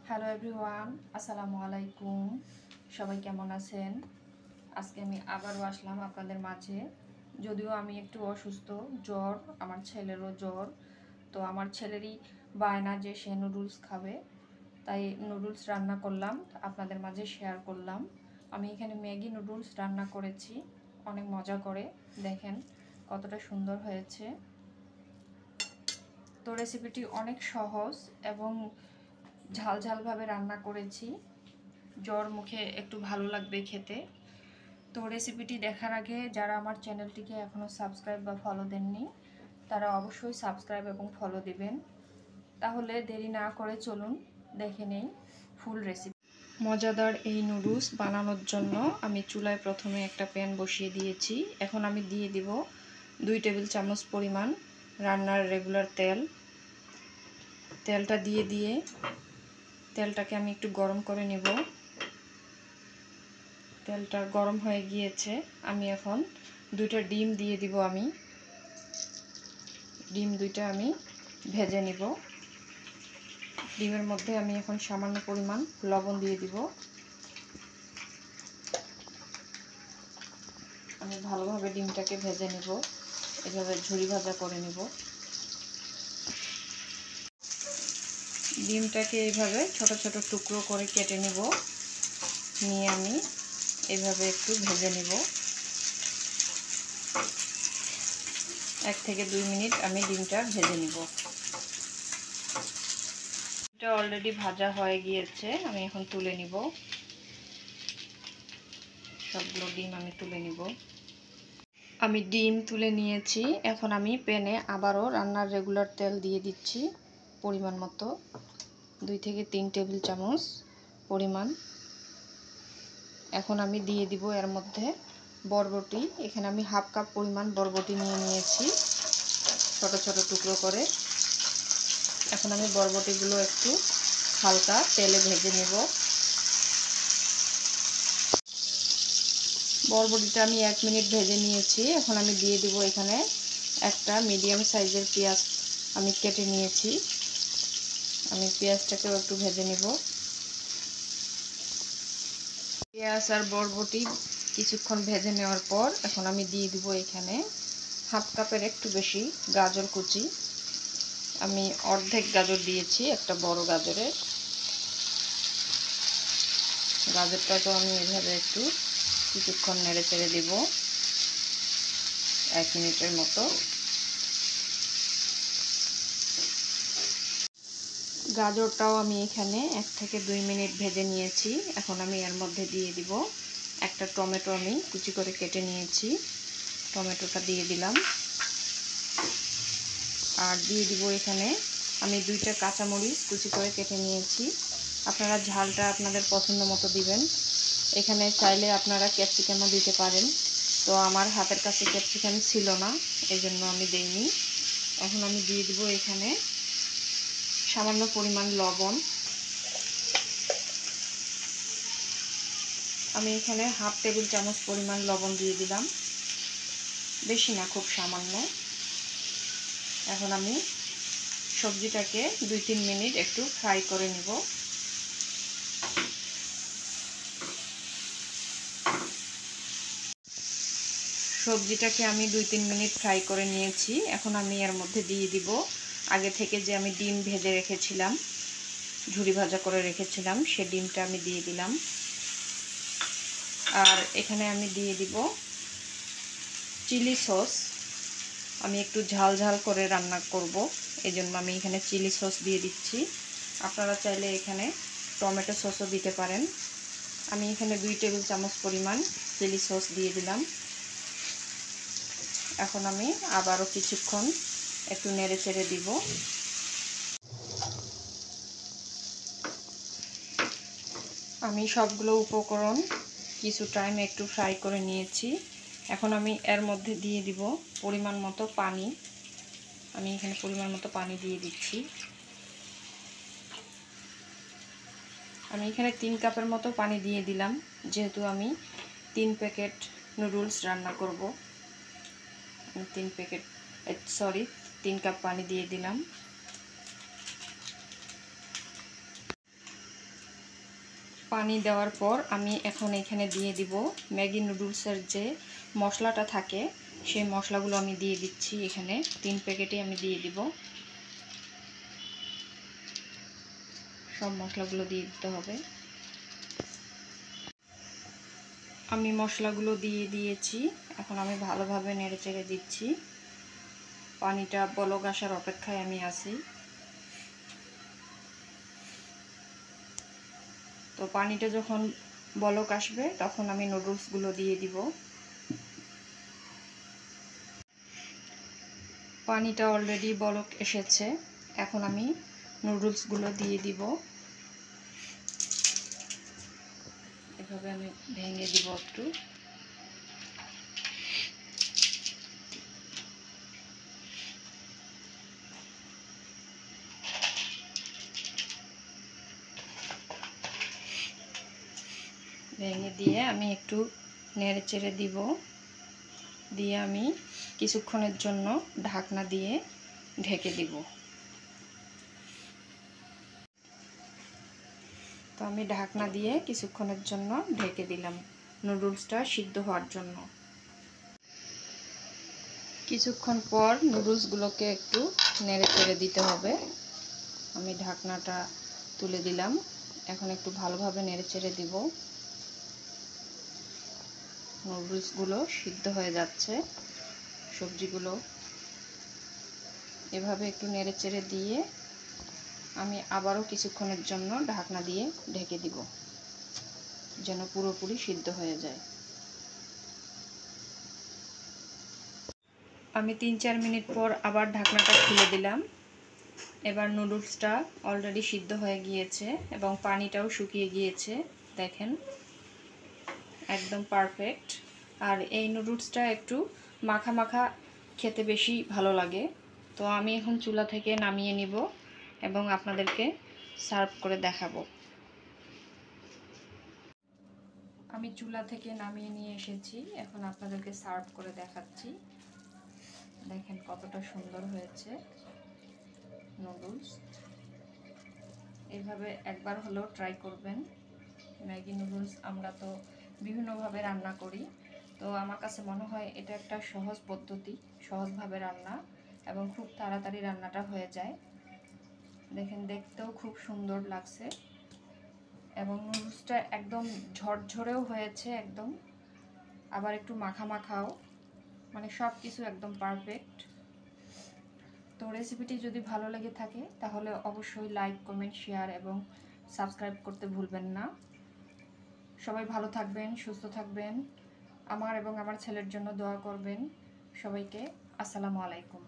Hello everyone, আসসালামু আলাইকুম। সবাই কেমন আছেন? আজকে আমি আবারও আসলাম আপনাদের মাঝে। যদিও আমি একটু অসুস্থ, জ্বর, আমার ছেলেরও জ্বর। তো আমার ছেলেরই বায়না যে সে নুডলস খাবে, তাই নুডলস রান্না করলাম, আপনাদের মাঝে শেয়ার করলাম। আমি এখানে ম্যাগি নুডলস রান্না করেছি, অনেক মজা করে। দেখেন কতটা সুন্দর হয়েছে। তো রেসিপিটি অনেক সহজ এবং ঝাল ঝালভাবে রান্না করেছি, জ্বর মুখে একটু ভালো লাগবে খেতে। তো রেসিপিটি দেখার আগে যারা আমার চ্যানেলটিকে এখনও সাবস্ক্রাইব বা ফলো দেননি, তারা অবশ্যই সাবস্ক্রাইব এবং ফলো দিবেন। তাহলে দেরি না করে চলুন দেখে নেই ফুল রেসিপি। মজাদার এই নুডলস বানানোর জন্য আমি চুলায় প্রথমে একটা প্যান বসিয়ে দিয়েছি। এখন আমি দিয়ে দিব 2 টেবিল চামচ পরিমাণ রান্নার রেগুলার তেল। তেলটা দিয়ে তেলটাকে আমি একটু গরম করে নেব। তেলটা গরম হয়ে গিয়েছে, আমি এখন 2টা ডিম দিয়ে দিব। ডিম 2টা আমি ভেজে নিব। ডিমের মধ্যে আমি এখন সামান্য পরিমাণ লবণ দিয়ে দিব। আমি ভালোভাবে ডিমটাকে ভেজে নিব, এভাবে ঝুরি ভাজা করে নিব। ডিমটাকে এইভাবে ছোট ছোট টুকরো করে কেটে নিব, নিয়ে আমি এইভাবে একটু ভেজে নিব। 1 থেকে 2 মিনিট আমি ডিমটা ভেজে নিব। এটা অলরেডি ভাজা হয়ে গিয়েছে, আমি এখন তুলে নিব। সবগুলো ডিম আমি তুলে নিব। আমি ডিম তুলে নিয়েছি। এখন আমি প্যানে আবারও রান্নার রেগুলার তেল দিয়ে দিচ্ছি পরিমাণ মতো, 2 থেকে 3 টেবিল চামচ পরিমাণ। এখন আমি দিয়ে দিব এর মধ্যে বরবটি। এখানে আমি হাফ কাপ পরিমাণ বরবটি নিয়েছি ছোট ছোট টুকরো করে। এখন আমি বরবটিগুলো একটু হালকা তেলে ভেজে নেব। বরবটিটা আমি 1 মিনিট ভেজে নিয়েছি। এখন আমি দিয়ে দিব এখানে একটা মিডিয়াম সাইজের পেঁয়াজ আমি কেটে নিয়েছি। আমি পেঁয়াজটাকেও একটু ভেজে নেব। পেঁয়াজ আর বরবটি কিছুক্ষণ ভেজে নেওয়ার পর এখন আমি দিয়ে দিব এখানে হাফ কাপের একটু বেশি গাজর কুচি। আমি অর্ধেক গাজর দিয়েছি, একটা বড় গাজরের। গাজরটাকেও আমি এভাবে একটু কিছুক্ষণ নেড়ে চেড়ে দিব, 1 মিনিটের মতো। গাজরটাও আমি এখানে 1 থেকে 2 মিনিট ভেজে নিয়েছি। এখন আমি এর মধ্যে দিয়ে দিব একটা টমেটো, আমি কুচি করে কেটে নিয়েছি। টমেটোটা দিয়ে দিলাম। আর দিয়ে দিব এখানে আমি 2টা কাঁচামরিচ কুচি করে কেটে নিয়েছি। আপনারা ঝালটা আপনাদের পছন্দ মতো দিবেন। এখানে চাইলে আপনারা ক্যাপসিকামও দিতে পারেন, তো আমার হাতের কাছে ক্যাপসিকাম ছিল না, এই জন্য আমি দেইনি। এখন আমি দিয়ে দিব এখানে সামান্য পরিমাণ লবণ। আমি এখানে হাফ টেবিল চামচ পরিমাণ লবণ দিয়ে দিলাম, বেশি না, খুব সামান্য। এখন আমি সবজিটাকে 2-3 মিনিট একটু ফ্রাই করে নিব। সবজিটাকে আমি 2-3 মিনিট ফ্রাই করে নিয়েছি। এখন আমি এর মধ্যে দিয়ে দিব আগে থেকে যে আমি ডিম ভেজে রেখেছিলাম, ঝুরি ভাজা করে রেখেছিলাম, সে ডিমটা আমি দিয়ে দিলাম। আর এখানে আমি দিয়ে দিব চিলি সস। আমি একটু ঝাল ঝাল করে রান্না করব, এই জন্য আমি এখানে চিলি সস দিয়ে দিচ্ছি। আপনারা চাইলে এখানে টমেটো সসও দিতে পারেন। আমি এখানে 2 টেবিল চামচ পরিমাণ চিলি সস দিয়ে দিলাম। এখন আমি আবারও কিছুক্ষণ একটু নেড়ে চেড়ে দিব। আমি সবগুলো উপকরণ কিছু টাইম একটু ফ্রাই করে নিয়েছি। এখন আমি এর মধ্যে দিয়ে দিব পরিমাণ মতো পানি। আমি এখানে পরিমাণ মতো পানি দিয়ে দিচ্ছি। আমি এখানে 3 কাপের মতো পানি দিয়ে দিলাম, যেহেতু আমি 3 প্যাকেট নুডলস রান্না করব। আমি 3 কাপ পানি দিয়ে দিলাম। পানি দেওয়ার পর আমি এখন এখানে দিয়ে দিব ম্যাগি নুডলসের যে মশলাটা থাকে, সেই মশলাগুলো আমি দিয়ে দিচ্ছি। এখানে 3 প্যাকেটে আমি দিয়ে দিব। সব মশলাগুলো দিয়ে দিতে হবে। আমি মশলাগুলো দিয়ে দিয়েছি। এখন আমি ভালোভাবে নেড়েচেড়ে দিচ্ছি। পানিটা বলক আসার অপেক্ষায় আমি আছি। তো পানিটা যখন বলক আসবে তখন আমি নুডলসগুলো দিয়ে দিব। পানিটা অলরেডি বলক এসেছে। এখন আমি নুডলসগুলো দিয়ে দিব। এভাবে আমি ভেঙে দিব একটু। ভেঙে দিয়ে আমি একটু নেড়ে চেড়ে দিব। দিয়ে আমি কিছুক্ষণের জন্য ঢাকনা দিয়ে ঢেকে দিব। তো আমি ঢাকনা দিয়ে কিছুক্ষণের জন্য ঢেকে দিলাম নুডলসটা সিদ্ধ হওয়ার জন্য। কিছুক্ষণ পর নুডলসগুলোকে একটু নেড়ে চেড়ে দিতে হবে। আমি ঢাকনাটা তুলে দিলাম। এখন একটু ভালোভাবে নেড়ে চেড়ে দিব। নুডলসগুলো সিদ্ধ হয়ে যাচ্ছে, সবজিগুলো। এভাবে একটু নেড়ে চেড়ে দিয়ে আমি আবারও কিছুক্ষণের জন্য ঢাকনা দিয়ে ঢেকে দিব, যেন পুরোপুরি সিদ্ধ হয়ে যায়। আমি 3-4 মিনিট পর আবার ঢাকনাটা খুলে দিলাম। এবার নুডলসটা অলরেডি সিদ্ধ হয়ে গিয়েছে এবং পানিটাও শুকিয়ে গিয়েছে। দেখেন, একদম পারফেক্ট। আর এই নুডলসটা একটু মাখা মাখা খেতে বেশি ভালো লাগে। তো আমি এখন চুলা থেকে নামিয়ে নিব এবং আপনাদেরকে সার্ভ করে দেখাবো। আমি চুলা থেকে নামিয়ে নিয়ে এসেছি, এখন আপনাদেরকে সার্ভ করে দেখাচ্ছি। দেখেন কতটা সুন্দর হয়েছে নুডলস। এইভাবে একবার হলেও ট্রাই করবেন। ম্যাগি নুডলস আমরা তো বিভিন্নভাবে রান্না করি, তো আমার কাছে মনে হয় এটা একটা সহজ পদ্ধতি, সহজভাবে রান্না, এবং খুব তাড়াতাড়ি রান্নাটা হয়ে যায়। দেখেন, দেখতেও খুব সুন্দর লাগছে এবং নুডলসটা একদম ঝরঝরেও হয়েছে একদম, আবার একটু মাখা মাখাও, মানে সব কিছু একদম পারফেক্ট। তো রেসিপিটি যদি ভালো লেগে থাকে তাহলে অবশ্যই লাইক, কমেন্ট, শেয়ার এবং সাবস্ক্রাইব করতে ভুলবেন না। সবাই ভালো থাকবেন, সুস্থ থাকবেন। আমার এবং আমার ছেলের জন্য দোয়া করবেন। সবাইকে আসসালামু আলাইকুম।